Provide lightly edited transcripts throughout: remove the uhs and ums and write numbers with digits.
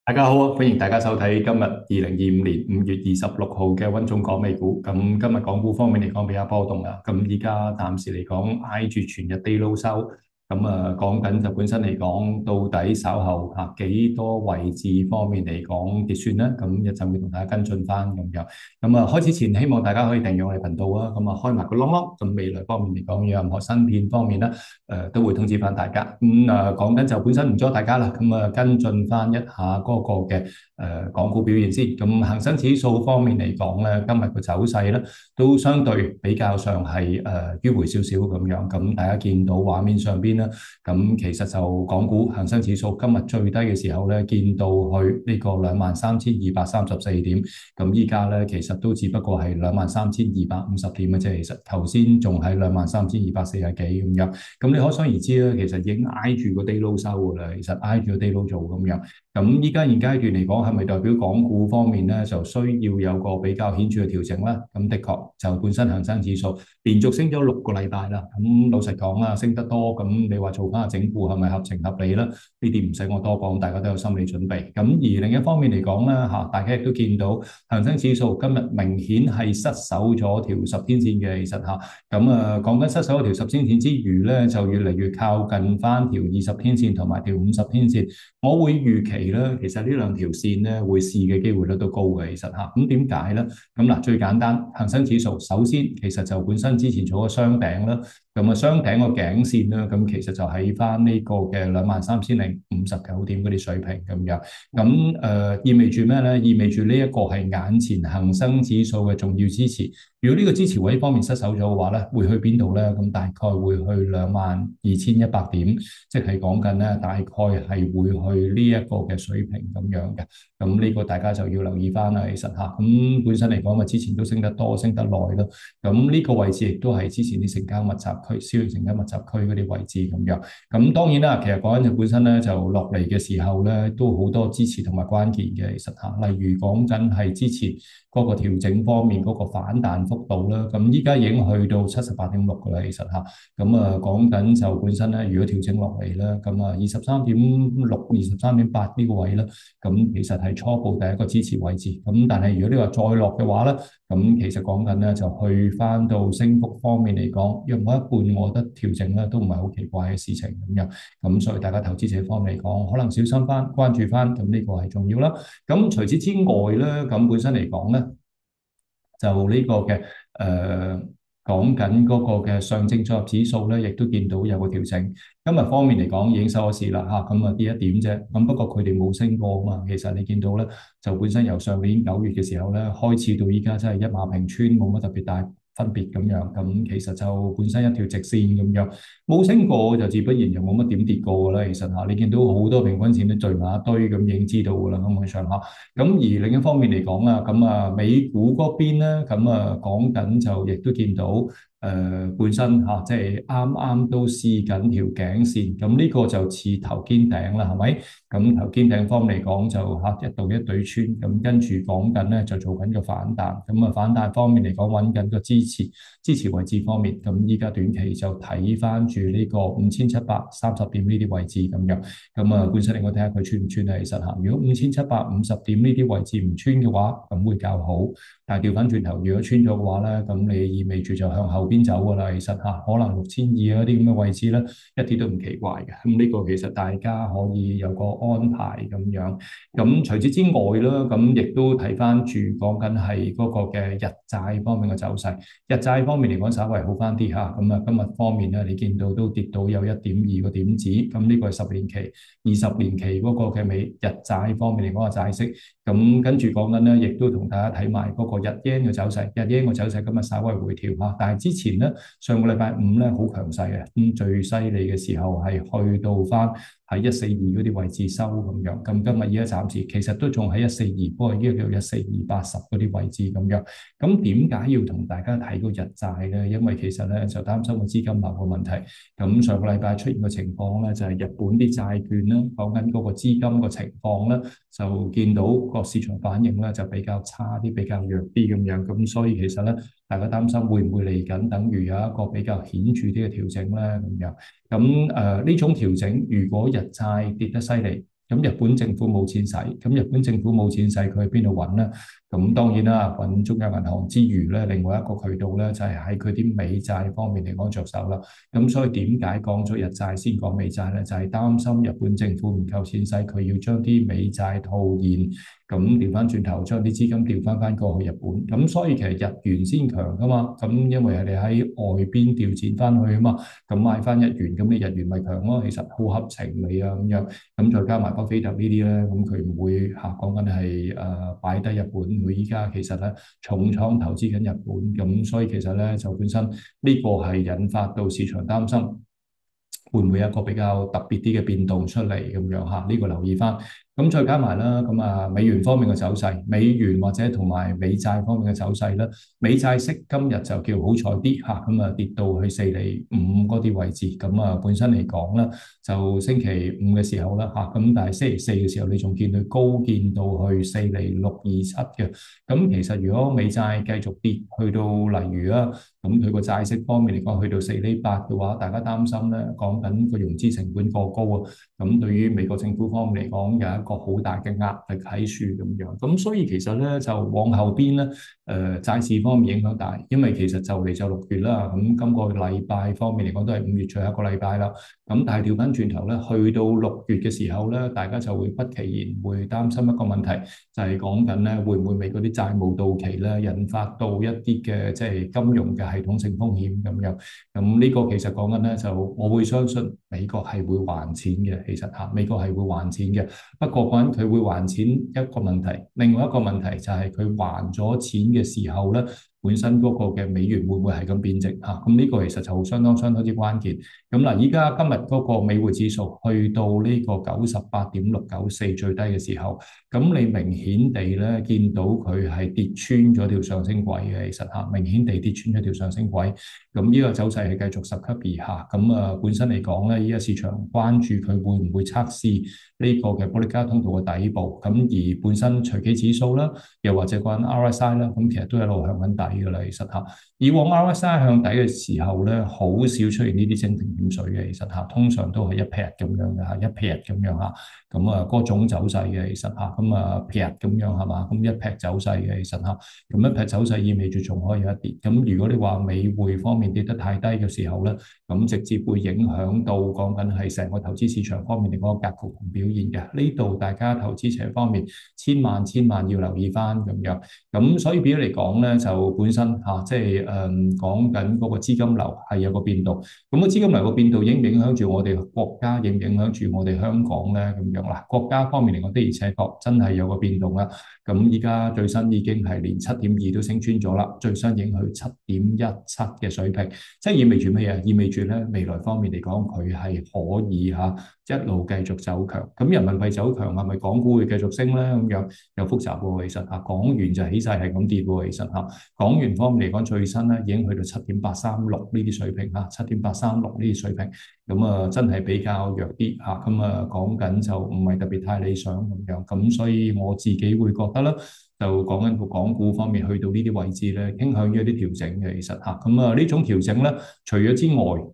大家好啊！歡迎大家收睇今日2025年5月26號嘅溫總講美股。咁今日港股方面嚟講比較波動啦。咁依家暫時嚟講挨住全日 day low 收。講緊就本身嚟講，到底稍後幾多位置方面嚟講結算咧？咁一陣會同大家跟進翻咁樣。開始前希望大家可以訂閱我哋頻道啊。開埋個 窿。咁未來方面嚟講，有任何新片方面咧，都會通知翻大家。講緊就本身唔阻大家啦。跟進翻一下嗰個嘅港股表現先。咁恒生指數方面嚟講咧，今日個走勢咧都相對比較上係迂回少少咁樣。咁大家見到畫面上邊咧，咁其實就港股恒生指數今日最低嘅時候咧，見到去呢個23,234點。咁依家咧其實都只不過係23,250點嘅啫。其實頭先仲喺23,240幾咁樣。咁你可想而知啦，其實已經挨住個 day low 收㗎啦。其實挨住個 day low 做咁樣。咁依家現階段嚟講，係咪代表港股方面咧就需要有個比較顯著嘅調整咧？咁的確就本身恒生指數連續升咗6個禮拜啦。咁老實講啊，升得多，咁你話做翻個整固係咪合情合理咧？呢啲唔使我多講，大家都有心理準備。咁而另一方面嚟講咧，大家亦都見到恒生指數今日明顯係失守咗條十天線嘅，其實講緊失守條十天線之餘咧，就越嚟越靠近翻條20天線同埋條50天線。我會預期咧，其實呢兩條線咧會試嘅機會率都高嘅，其實咁點解咧？最簡單，恒生指數首先其實就本身之前做咗雙頂啦。雙頂個頸線啦，其實就喺翻呢個嘅23,059點嗰啲水平咁樣。意味住咩咧？意味住呢一個係眼前恒生指數嘅重要支持。如果呢個支持位方面失守咗嘅話咧，會去邊度咧？咁大概會去22,100點，即係講緊咧，大概係會去呢一個嘅水平咁樣嘅。呢個大家就要留意翻啦。其實本身嚟講，之前都升得多，升得耐咯。呢個位置亦都係之前啲成交密集區、小型成交密集區嗰啲位置咁樣。當然啦，其實講緊就本身咧就落嚟嘅時候咧，都好多支持同埋關鍵嘅。其實例如講緊係之前嗰個調整方面嗰個反彈幅度啦，依家已經去到78.6㗎啦。其實講緊就本身咧，如果調整落嚟咧，23.6、23.8呢個位咧，其實係初步第一個支持位置。但係如果你話再落嘅話咧，其實講緊咧就去翻到升幅方面嚟講，約我一半，我覺得調整咧都唔係好奇怪嘅事情咁樣。所以大家投資者方面嚟講，可能小心翻、關注翻，呢個係重要啦。除此之外咧，本身嚟講咧，就呢個嘅講緊嗰個嘅上證綜合指數咧，亦都見到有個調整。今日方面嚟講已經收咗市啦跌一點啫。不過佢哋冇升過啊嘛。其實你見到咧，就本身由上年9月嘅時候咧開始到依家，真係一馬平川，冇乜特別大分別咁樣。其實就本身一條直線咁樣，冇升過就自不然又冇乜點跌過噶啦。其實你見到好多平均線都聚埋一堆咁，已經知道噶啦，咁上下。而另一方面嚟講美股嗰邊咧，講緊就亦都見到。本身即係啱啱都試緊條頸線。呢個就似頭肩頂啦，係咪？頭肩頂方面嚟講就一度一對穿。跟住講緊咧就做緊個反彈。反彈方面嚟講揾緊個支持位置方面。依家短期就睇翻住呢個5730點呢啲位置咁樣。本身嚟講睇下佢穿唔穿啊？其實如果5750點呢啲位置唔穿嘅話，咁會較好。但係調翻轉頭，如果穿咗嘅話咧，你意味住就向後邊走噶啦。其實可能6200嗰啲咁嘅位置咧，一啲都唔奇怪嘅。呢個其實大家可以有個安排咁樣。除此之外咧，亦都睇翻住講緊係嗰個嘅日債方面嘅走勢。日債方面嚟講，稍微好翻啲嚇。今日方面咧，你見到都跌到有1.2個點子。呢個係10年期、20年期嗰個嘅美日債方面嚟講嘅債息。跟住講緊咧，亦都同大家睇埋嗰個日 yen 嘅走勢。日 yen 嘅走勢今日稍微回調嚇，但係之前咧上個禮拜五咧好強勢嘅。最犀利嘅時候係去到翻喺142嗰啲位置收咁樣。今日而家暫時其實都仲喺142，不過呢個叫14280嗰啲位置咁樣。點解要同大家睇個日債咧？因為其實咧就擔心個資金流嘅問題。上個禮拜出現嘅情況咧就係日本啲債券啦，講緊嗰個資金個情況咧，就見到個市場反應咧就比較差啲、比較弱啲咁樣。所以其實咧，大家擔心會唔會嚟緊等於有一個比較顯著啲嘅調整咧咁樣。呢種調整如果日債跌得犀利，咁日本政府冇錢使，咁日本政府冇錢使，佢喺邊度揾咧？咁當然啦，揾中央銀行之餘咧，另外一個渠道咧就係喺佢啲美債方面嚟講着手啦。咁所以點解講咗日債先講美債咧？就係擔心日本政府唔夠錢使，佢要將啲美債套現，咁調翻轉頭將啲資金調翻過去日本。咁所以其實日元先強噶嘛。咁因為係你喺外邊調錢翻去啊嘛，咁買翻日元，咁你日元咪強咯。其實好合情理啊咁樣。咁再加埋巴菲特呢啲咧，咁佢唔會嚇講緊係擺低日本。佢依家其實咧重倉投資緊日本，咁所以其實咧就本身呢個係引發到市場擔心，會唔會有一個比較特別啲嘅變動出嚟咁樣嚇？呢個留意翻。咁再加埋啦，咁美元方面嘅走勢，美元或者同埋美債方面嘅走勢啦，美債息今日就叫好彩啲嚇，咁跌到去4.5厘嗰啲位置，咁本身嚟講咧，就星期五嘅時候啦嚇，咁但係星期四嘅時候你仲見佢高見到去4.627厘嘅，咁其實如果美債繼續跌去到例如啦，咁佢個債息方面嚟講去到4.8厘嘅話，大家擔心咧，講緊個融資成本過高啊，咁對於美國政府方面嚟講有一個好大嘅壓力喺處咁樣，咁所以其實咧就往後邊咧，債市方面影響大，因為其實就嚟就6月啦，咁今個禮拜方面嚟講都係5月最後一個禮拜啦，咁但係調翻轉頭咧，去到6月嘅時候咧，大家就會不其然會擔心一個問題，就係講緊咧會唔會美國啲債務到期咧，引發到一啲嘅即係金融嘅系統性風險咁樣，咁呢個其實講緊咧就我會相信美國係會還錢嘅，其實嚇美國係會還錢嘅。不過講緊佢會還錢一個問題，另外一個問題就係佢還咗錢嘅時候咧，本身嗰個嘅美元會唔會係咁貶值嚇？咁呢個其實就相當之關鍵。咁嗱，依家今日嗰個美匯指數去到呢個98.694最低嘅時候，咁你明顯地咧見到佢係跌穿咗條上升軌嘅，其實嚇明顯地跌穿咗條上升軌。咁呢個走勢係繼續十級以下。咁本身嚟講咧，依家市場關注佢會唔會測試呢個嘅保力加通道嘅底部。咁而本身隨機指數啦，又或者講 RSI 啦，咁其實都一路向緊底㗎啦。其實嚇，以往 RSI 向底嘅時候咧，好少出現呢啲蜻蜓點水嘅。其實嚇，通常都係一劈咁樣嘅嚇，一劈咁樣嚇。咁嗰種走勢嘅其實嚇，咁劈咁樣係嘛？咁一劈走勢嘅其實嚇，咁一劈走勢意味住仲可以有一跌。咁如果你話美匯方面跌得太低嘅時候咧，咁直接會影響到講緊係成個投資市場方面嘅嗰個格局同表現嘅。呢度大家投資者方面千萬要留意翻咁樣。咁所以變咗嚟講咧，就本身嚇即係講緊嗰個資金流係有個變動。咁個資金流個變動影唔影響住我哋國家，影唔影響住我哋香港咧咁樣啦？國家方面嚟講的而且確真係有個變動啦。咁依家最新已經係連7.2都升穿咗啦，最新影去7.17嘅水平，即係意味住咩嘢？意味住咧未來方面嚟講，佢係可以一路繼續走強。咁人民幣走強係咪港股會繼續升咧？咁樣又複雜喎。其實港元就起勢係咁跌喎。其實港元方面嚟講，最新咧已經去到7.836呢啲水平7.836呢啲水平，咁真係比較弱啲咁講緊就唔係特別太理想咁樣。咁所以我自己會覺得咧，就講緊個港股方面去到呢啲位置咧，傾向於一啲調整嘅。其實咁呢種調整咧，除咗之外，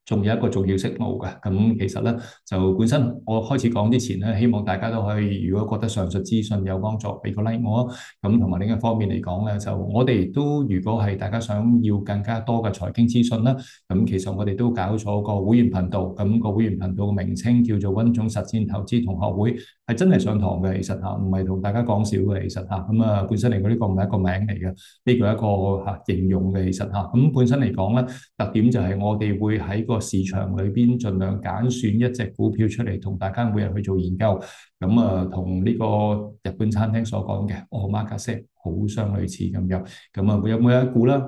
仲有一個重要息路嘅。咁其實咧就本身我開始講之前咧，希望大家都可以，如果覺得上述資訊有幫助，俾個 like 我啊。咁同埋另一方面嚟講咧，就我哋都如果係大家想要更加多嘅財經資訊啦，咁其實我哋都搞咗個會員頻道。咁個會員頻道嘅名稱叫做溫總實戰投資同學會，係真係上堂嘅。其實唔係同大家講笑嘅。其實咁本身嚟講呢個唔係一個名嚟嘅，呢個係一個形容嘅。其實咁本身嚟講咧，特點就係我哋會喺個市場裏邊盡量揀選一隻股票出嚟，同大家每日去做研究。咁同呢個日本餐廳所講嘅 omakase 好相類似咁樣。咁每一股啦，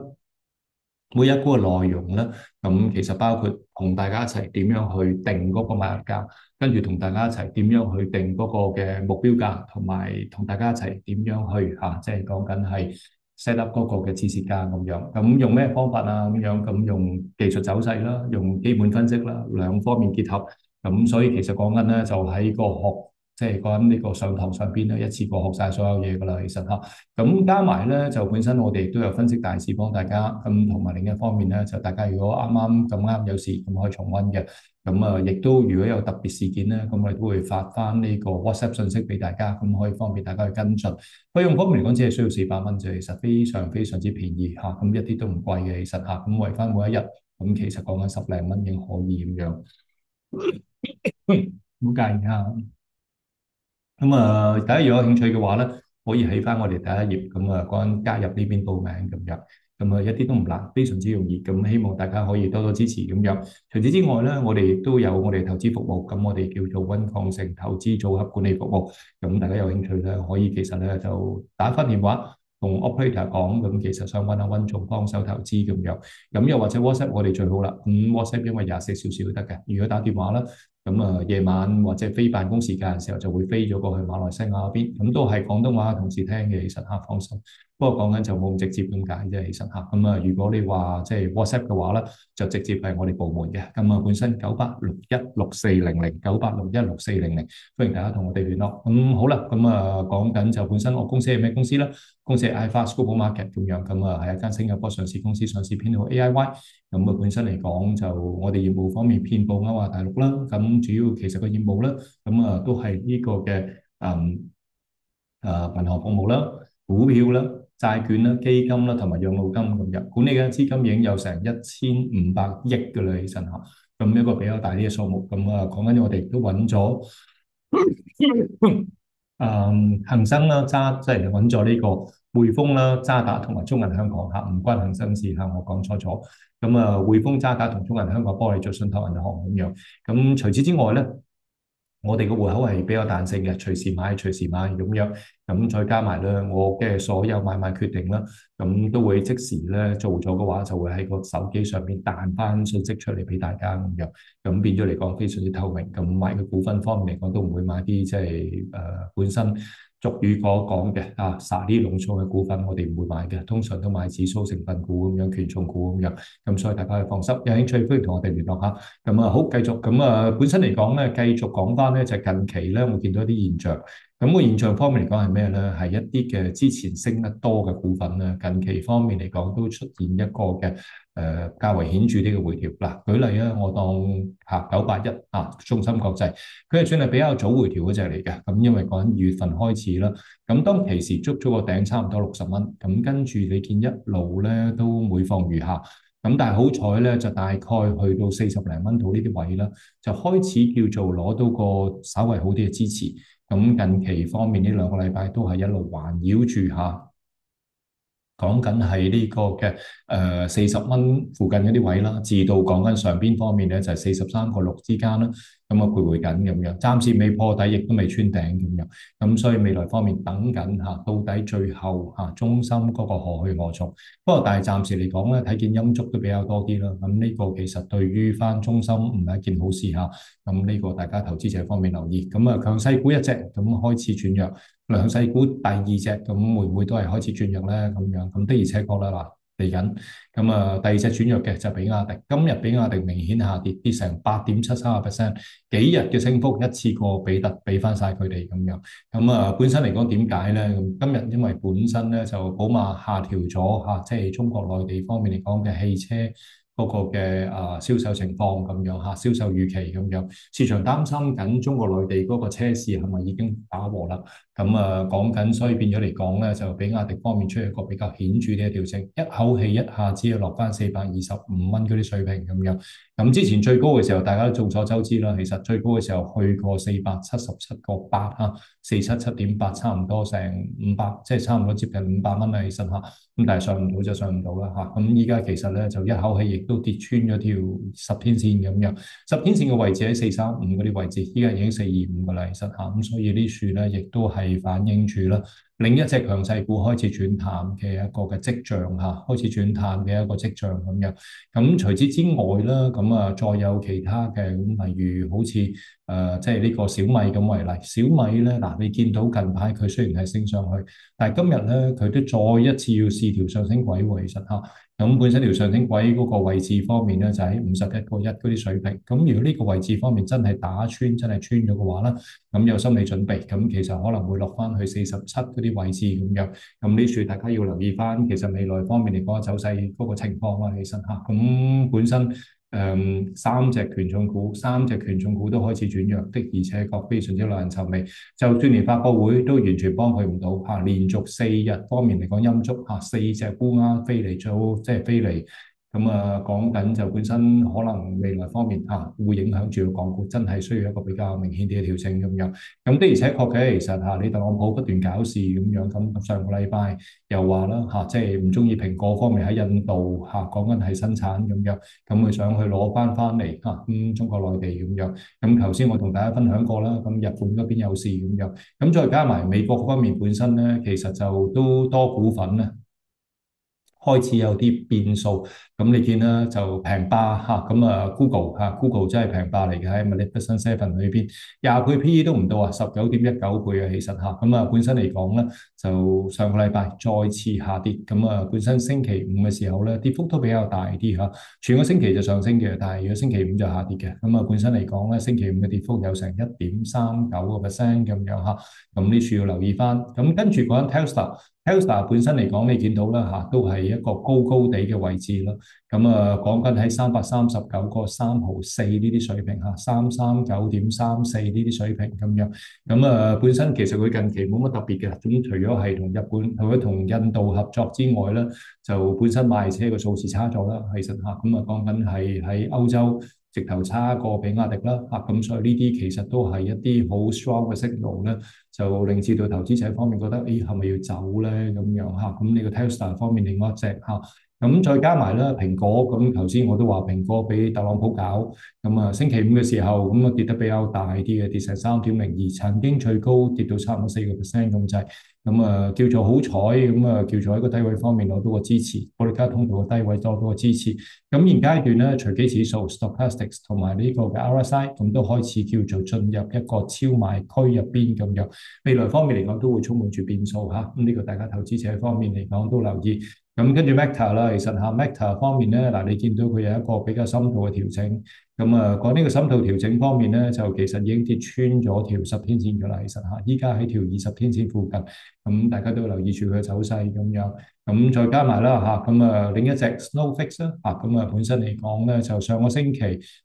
每一股嘅內容咧，咁其實包括同大家一齊點樣去定嗰個買入價，跟住同大家一齊點樣去定嗰個嘅目標價，同埋同大家一齊點樣去即係講緊係 set up 嗰個嘅止蝕價咁樣。咁用咩方法咁樣？咁用技術走勢啦，用基本分析啦，兩方面結合。咁所以其實講緊咧，就喺個學即係講緊呢個上堂上邊咧，一次過學晒所有嘢噶啦，其實嚇。咁加埋咧，就本身我哋亦都有分析大市幫大家，咁同埋另一方面咧，就大家如果啱啱咁啱有事咁可以重溫嘅，咁亦都如果有特別事件咧，咁我哋都會發翻呢個 WhatsApp 信息俾大家，咁可以方便大家去跟進。費用方面嚟講，只係需要400蚊啫，其實非常非常之便宜嚇，咁一啲都唔貴嘅，其實嚇，咁為翻每一日，咁其實講緊10零蚊已經可以咁樣，唔好介意啊。大家如果有興趣嘅話咧，可以喺翻我哋第一頁講緊加入呢邊報名咁樣，一啲都唔難，非常之容易。咁希望大家可以多多支持咁樣。除此之外咧，我哋亦都有我哋投資服務，咁我哋叫做溫礦城投資組合管理服務。咁大家有興趣咧，可以其實咧就打翻電話同 operator 講，咁其實想揾阿溫總幫手投資咁樣。咁又或者 WhatsApp 我哋最好啦。咁 WhatsApp 因為24小時都得嘅，如果打電話啦。夜晚或者非辦公時間嘅時候就會飛咗過去馬來西亞嗰邊，都係廣東話同事聽嘅，其實放心。不過講緊就冇咁直接咁解啫，其實如果你話即係 WhatsApp 嘅話咧，就直接係我哋部門嘅。本身9861640098616400，歡迎大家同我哋聯絡。好啦，講緊就本身我公司係咩公司咧？公司係 iFAST Global Market 咁樣，係一間新加坡上市公司，上市編號 AIY。本身嚟講就我哋業務方面遍佈歐亞大陸啦，主要其實個業務咧，都係呢個嘅銀行服務啦、股票啦、債券啦、基金啦同埋養老金咁樣，管理嘅資金已經有成1500億嘅啦，其實嚇，一個比較大啲嘅數目。講緊我哋都揾咗恒生啦、即係揾咗呢個匯豐啦、渣打同埋中銀香港嚇，唔關恒生事嚇，我講錯咗。匯豐、渣打同中銀香港幫你做信託銀行咁樣。除此之外咧，我哋個戶口係比較彈性嘅，隨時買隨時賣咁樣。再加埋咧，我嘅所有買賣決定啦，都會即時咧做咗嘅話，就會喺個手機上面彈翻信息出嚟俾大家咁樣。變咗嚟講非常之透明。買嘅股份方面嚟講，都唔會買啲即係本身俗語講嘅殺啲龍數嘅股份，我哋唔會買嘅，通常都買指數成分股咁樣、權重股咁樣。所以大家可以放心，有興趣歡迎同我哋聯絡下。好，繼續本身嚟講咧，繼續講翻咧就近期咧，我見到一啲現象。個現象方面嚟講係咩咧？係一啲嘅之前升得多嘅股份咧，近期方面嚟講都出現一個嘅較為顯著啲嘅回調。嗱，舉例啊，我當981中芯國際，佢係算係比較早回調嗰隻嚟嘅。因為講緊2月份開始啦，當其時捉咗個頂差唔多60蚊，跟住你見一路咧都每況愈下。但係好彩咧，就大概去到40零蚊到呢啲位啦，就開始叫做攞到個稍為好啲嘅支持。近期方面呢2個禮拜都係一路環繞住下，講緊係呢個嘅40蚊附近嗰啲位啦，至到講緊上邊方面咧就係43.6之間啦。徘徊緊咁樣，暫時未破底，亦都未穿頂咁樣。所以未來方面等緊到底最後中芯嗰個何去何從？不過但係暫時嚟講咧，睇見陰燭都比較多啲啦。呢個其實對於翻中芯唔係一件好事嚇。呢個大家投資者方面留意。強勢股一隻開始轉弱，強勢股第二隻會唔會都係開始轉弱咧？的而且確啦嗱。嚟緊第二隻轉弱嘅就係比亞迪，今日比亞迪明顯下跌，跌成8.73%，幾日嘅升幅一次過俾翻晒佢哋咁樣。本身嚟講點解咧？今日因為本身咧就寶馬下調咗即係中國內地方面嚟講嘅汽車嗰個嘅銷售情況咁樣銷售預期咁樣，市場擔心緊中國內地嗰個車市係咪已經飽和啦？講緊，所以變咗嚟講咧，就比亞迪方面出現一個比較顯著嘅調整，一口氣一下子要落翻425蚊嗰啲水平咁樣。之前最高嘅時候，大家都眾所周知啦，其實最高嘅時候去過477.8477.8，差唔多成500，即係差唔多接近500蚊啦，其實但係上唔到就上唔到啦。依家其實咧就一口氣亦都跌穿咗條10天線咁樣，10天線嘅位置喺435嗰啲位置，依家已經425噶啦，其實所以呢樹咧亦都係反映住啦，另一隻強勢股開始轉淡嘅一個嘅跡象開始轉淡嘅一個跡象咁樣。除此之外啦，再有其他嘅例如好似即係呢個小米咁為例，小米咧嗱，你見到近排佢雖然係升上去，但係今日咧佢都再一次要試條上升軌喎，其實咁本身條上升軌嗰個位置方面咧，就喺51.1嗰啲水平。咁如果呢個位置方面真係打穿，真係穿咗嘅話咧，咁有心理準備，咁其實可能會落翻去47嗰啲位置咁樣。咁呢處大家要留意翻，其實未來方面嚟講走勢嗰個情況啦，其實嚇。咁本身三隻權重股都開始轉弱的，而且確非常之耐人尋味。就算連發佈會都完全幫佢唔到嚇，連續4日方面嚟講陰燭嚇，四隻烏鴉飛嚟做，即係飛嚟。咁講緊就本身可能未來方面會影響住個港股，真係需要一個比較明顯啲嘅調整咁樣。咁的而且確嘅，其實你特朗普不斷搞事咁樣，咁上個禮拜又話啦即係唔中意蘋果方面喺印度講緊係生產咁樣，咁佢想去攞翻嚟中國內地咁樣。咁頭先我同大家分享過啦，咁日本嗰邊有事咁樣，咁再加埋美國方面本身咧，其實就都多股份咧。開始有啲變數，咁你見啦就平霸咁Google Google 真係平霸嚟嘅喺 Magnificent Seven 裏邊，20倍 PE 都唔到19.19倍啊，其實咁本身嚟講咧，就上個禮拜再次下跌，咁本身星期五嘅時候咧，跌幅都比較大啲全個星期就上升嘅，但係如果星期五就下跌嘅，咁本身嚟講咧，星期五嘅跌幅有成1.39%咁樣咁呢處要留意翻，咁跟住講緊 Tesla 本身嚟講，你見到啦都係一個高高地嘅位置咯。咁講緊喺339.3毫4呢啲水平339.34呢啲水平咁樣。咁本身其實佢近期冇乜特別嘅，咁除咗係同日本或者同印度合作之外咧，就本身賣車嘅數字差咗啦，其實咁講緊係喺歐洲直頭差過比亞迪啦咁所以呢啲其實都係一啲好 strong 嘅 signal 咧。就令至到投資者方面覺得，咦係咪要走咧咁樣咁呢個 Tesla 方面另外一隻咁再加埋啦蘋果，咁頭先我都話蘋果俾特朗普搞，咁星期五嘅時候咁跌得比較大啲嘅，跌成3.02，曾經最高跌到差唔多4%咁滯，咁叫做好彩，咁叫做喺個低位方面攞到個支持，保力加通道嘅低位多到個支持，咁現階段咧隨機指數 Stochastics 同埋呢個嘅 RSI 咁都開始叫做進入一個超賣區入邊咁樣。未來方面嚟講都會充滿住變數咁呢個大家投資者方面嚟講都留意。咁跟住 Meta 啦，其實Meta 方面咧，嗱你見到佢有一個比較深度嘅調整。咁講呢個深度調整方面咧，就其實已經跌穿咗條10天線㗎啦。其實依家喺條20天線附近，咁大家都要留意住佢嘅走勢咁樣。咁再加埋啦咁另一隻 Snowflake 啦咁本身嚟講咧，就上個星期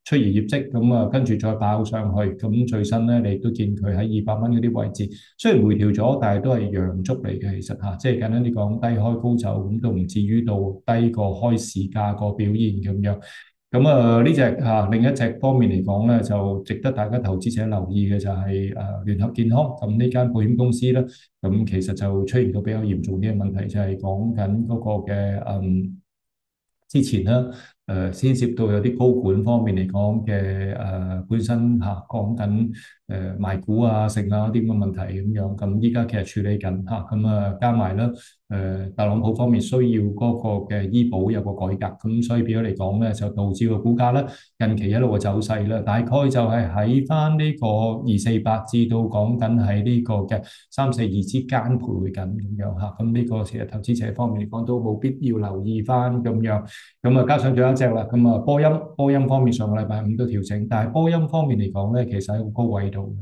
出完業績，咁跟住再爆上去，咁最新咧你都見佢喺200蚊嗰啲位置，雖然回調咗，但係都係陽燭嚟嘅，其實即係簡單啲講，低開高走，咁都唔至於到低過開市價個表現咁樣。咁呢隻另一隻方面嚟講咧，就值得大家投資者留意嘅就係聯合健康，咁呢間保險公司咧，咁其實就出現到比較嚴重啲嘅問題，就係講緊嗰個嘅之前咧牽涉到有啲高管方面嚟講嘅本身講緊賣股剩啲咁嘅問題咁樣，咁依家其實處理緊咁加埋咧特朗普方面需要嗰個嘅醫保有個改革，咁所以變咗嚟講咧，就導致個股價咧近期一路嘅走勢咧，大概就係喺翻呢個248至到講緊喺呢個嘅342之間徘徊緊咁樣咁呢個其實投資者方面嚟講都冇必要留意翻咁樣。咁加上仲有一隻啦，咁波音方面上個禮拜五都調整，但係波音方面嚟講咧，其實喺個高位度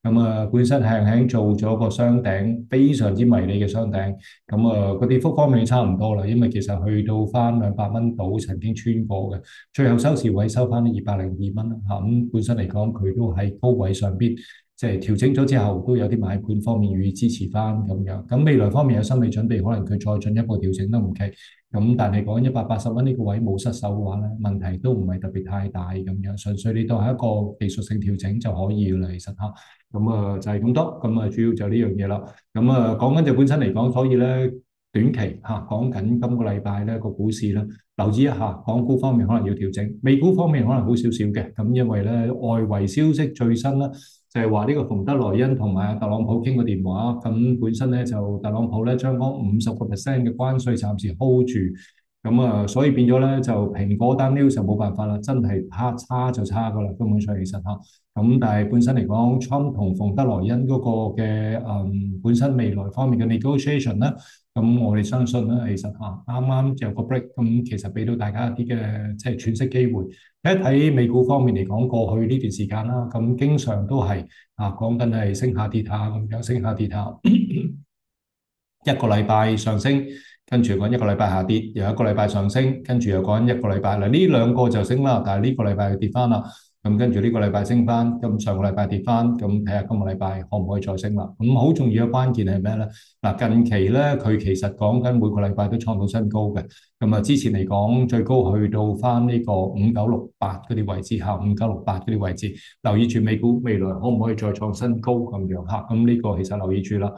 嘅，咁本身輕輕做咗個雙頂，非常之迷你嘅雙頂，咁個跌幅方面差唔多啦，因為其實去到翻200蚊度曾經穿過嘅，最後收市位收翻202蚊啦咁本身嚟講佢都喺高位上邊。即係調整咗之後，都有啲買盤方面予以支持翻咁樣。咁未來方面有心理準備，可能佢再進一步調整都唔奇。咁但係講180蚊呢個位冇失手嘅話咧，問題都唔係特別太大咁樣。純粹你當係一個技術性調整就可以啦，其實嚇。咁就係咁多。咁主要就呢樣嘢啦。咁講緊就本身嚟講，所以咧短期講緊今個禮拜咧個股市咧，留意一下港股方面可能要調整，美股方面可能好少少嘅。咁因為咧外圍消息最新咧。就係話呢個馮德萊恩同埋特朗普傾個電話，咁本身咧就特朗普咧將嗰50%嘅關稅暫時 hold 住，所以變咗咧就蘋果單 news 就冇辦法啦，真係差就差噶啦，根本上其實咁但係本身嚟講，Trump 同馮德萊恩嗰個嘅本身未來方面嘅 negotiation 咧，咁我哋相信咧，其實啱啱有個 break，咁其實俾到大家一啲嘅即係喘息機會。一睇美股方面嚟講，過去呢段時間啦，咁經常都係講緊係升下跌下咁樣，升下跌下。一個禮拜上升，跟住講一個禮拜下跌，又一個禮拜上升，跟住又講一個禮拜嗱，呢兩個就升啦，但係呢個禮拜又跌翻啦。咁跟住呢個禮拜升翻，咁上個禮拜跌翻，咁睇下今個禮拜可唔可以再升啦？咁好重要嘅關鍵係咩咧？嗱，近期咧佢其實講緊每個禮拜都創到新高嘅。咁之前嚟講最高去到翻呢個5968嗰啲位置，5968嗰啲位置，留意住美股未來可唔可以再創新高咁樣嚇？咁呢個其實留意住啦。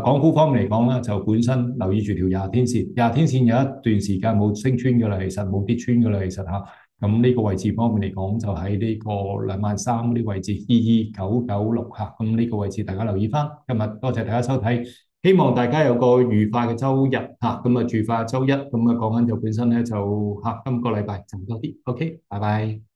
港股方面嚟講咧，就本身留意住條廿天線，廿天線有一段時間冇升穿嘅啦，其實冇跌穿嘅啦，其實嚇。咁呢個位置方面嚟講，就喺呢個23,000嗰啲位置，22996嚇。咁呢個位置大家留意翻。今日多謝大家收睇，希望大家有個愉快嘅週日嚇。愉快週一。講緊就本身咧就今個禮拜就多啲。OK，拜拜。